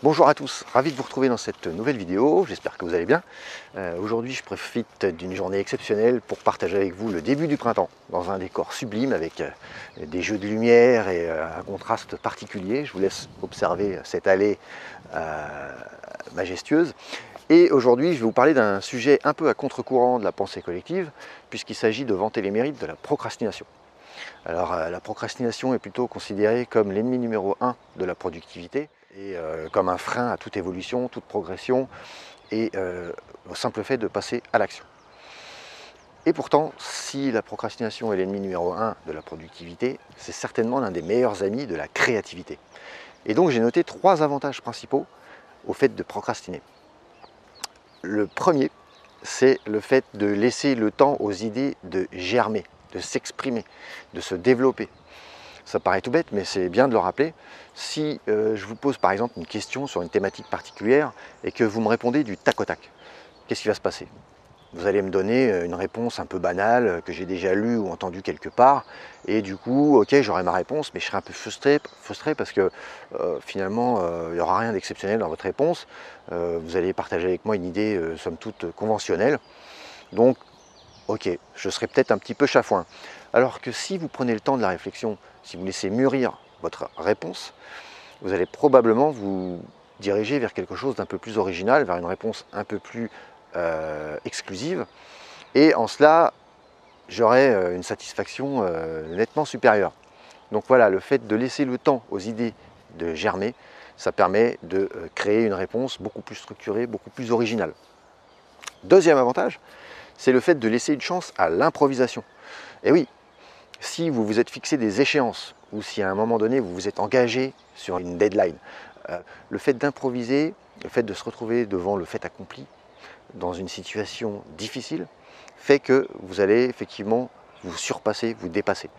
Bonjour à tous, ravi de vous retrouver dans cette nouvelle vidéo, j'espère que vous allez bien. Aujourd'hui je profite d'une journée exceptionnelle pour partager avec vous le début du printemps dans un décor sublime avec des jeux de lumière et un contraste particulier. Je vous laisse observer cette allée majestueuse. Et aujourd'hui je vais vous parler d'un sujet un peu à contre-courant de la pensée collective puisqu'il s'agit de vanter les mérites de la procrastination. Alors la procrastination est plutôt considérée comme l'ennemi numéro 1 de la productivité et comme un frein à toute évolution, toute progression et au simple fait de passer à l'action. Et pourtant, si la procrastination est l'ennemi numéro 1 de la productivité, c'est certainement l'un des meilleurs amis de la créativité. Et donc j'ai noté 3 avantages principaux au fait de procrastiner. Le premier, c'est le fait de laisser le temps aux idées de germer, de s'exprimer, de se développer. Ça paraît tout bête, mais c'est bien de le rappeler. Si je vous pose par exemple une question sur une thématique particulière et que vous me répondez du tac au tac, qu'est-ce qui va se passer? Vous allez me donner une réponse un peu banale que j'ai déjà lue ou entendue quelque part et du coup, ok, j'aurai ma réponse, mais je serai un peu frustré parce que finalement, il n'y aura rien d'exceptionnel dans votre réponse. Vous allez partager avec moi une idée somme toute conventionnelle. Donc, ok, je serai peut-être un petit peu chafouin. Alors que si vous prenez le temps de la réflexion, si vous laissez mûrir votre réponse, vous allez probablement vous diriger vers quelque chose d'un peu plus original, vers une réponse un peu plus exclusive. Et en cela, j'aurai une satisfaction nettement supérieure. Donc voilà, le fait de laisser le temps aux idées de germer, ça permet de créer une réponse beaucoup plus structurée, beaucoup plus originale. Deuxième avantage, c'est le fait de laisser une chance à l'improvisation. Et oui, si vous vous êtes fixé des échéances ou si à un moment donné vous vous êtes engagé sur une deadline, le fait d'improviser, le fait de se retrouver devant le fait accompli dans une situation difficile fait que vous allez effectivement vous surpasser, vous dépasser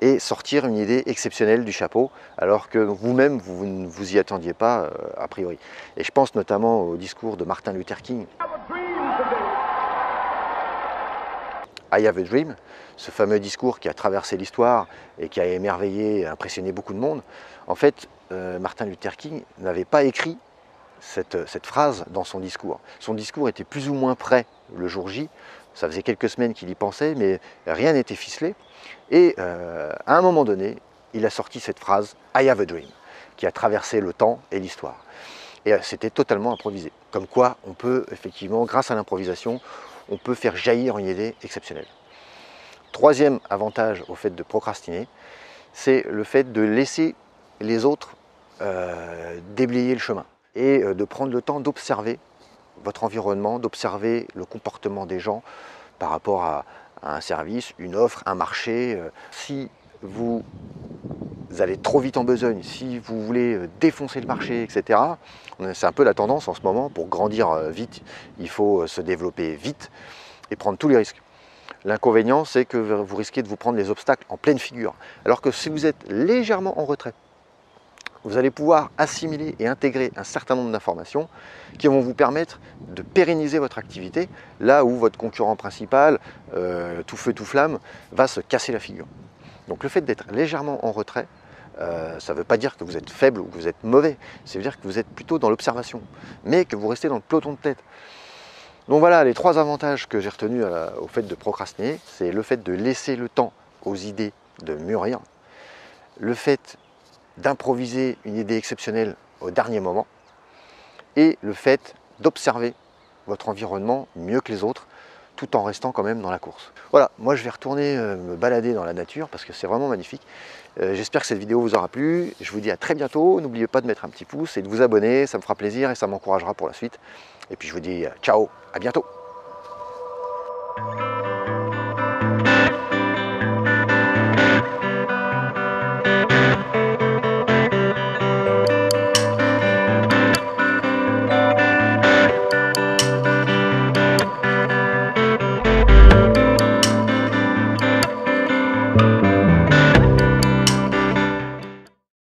et sortir une idée exceptionnelle du chapeau alors que vous-même vous ne vous y attendiez pas a priori. Et je pense notamment au discours de Martin Luther King. I have a dream, ce fameux discours qui a traversé l'histoire et qui a émerveillé et impressionné beaucoup de monde. En fait, Martin Luther King n'avait pas écrit cette phrase dans son discours. Son discours était plus ou moins prêt le jour J, ça faisait quelques semaines qu'il y pensait, mais rien n'était ficelé. Et à un moment donné, il a sorti cette phrase « I have a dream » qui a traversé le temps et l'histoire. Et c'était totalement improvisé. Comme quoi, on peut effectivement, grâce à l'improvisation, on peut faire jaillir une idée exceptionnelle. Troisième avantage au fait de procrastiner, c'est le fait de laisser les autres déblayer le chemin et de prendre le temps d'observer votre environnement, d'observer le comportement des gens par rapport à un service, une offre, un marché. Si vous allez trop vite en besogne, si vous voulez défoncer le marché, etc. C'est un peu la tendance en ce moment. Pour grandir vite, il faut se développer vite et prendre tous les risques. L'inconvénient, c'est que vous risquez de vous prendre les obstacles en pleine figure. Alors que si vous êtes légèrement en retrait, vous allez pouvoir assimiler et intégrer un certain nombre d'informations qui vont vous permettre de pérenniser votre activité là où votre concurrent principal, tout feu tout flamme, va se casser la figure. Donc le fait d'être légèrement en retrait, ça ne veut pas dire que vous êtes faible ou que vous êtes mauvais, ça veut dire que vous êtes plutôt dans l'observation, mais que vous restez dans le peloton de tête. Donc voilà les 3 avantages que j'ai retenus au fait de procrastiner, c'est le fait de laisser le temps aux idées de mûrir, le fait d'improviser une idée exceptionnelle au dernier moment et le fait d'observer votre environnement mieux que les autres tout en restant quand même dans la course. Voilà, moi je vais retourner me balader dans la nature parce que c'est vraiment magnifique. J'espère que cette vidéo vous aura plu. Je vous dis à très bientôt. N'oubliez pas de mettre un petit pouce et de vous abonner, ça me fera plaisir et ça m'encouragera pour la suite. Et puis je vous dis ciao, à bientôt.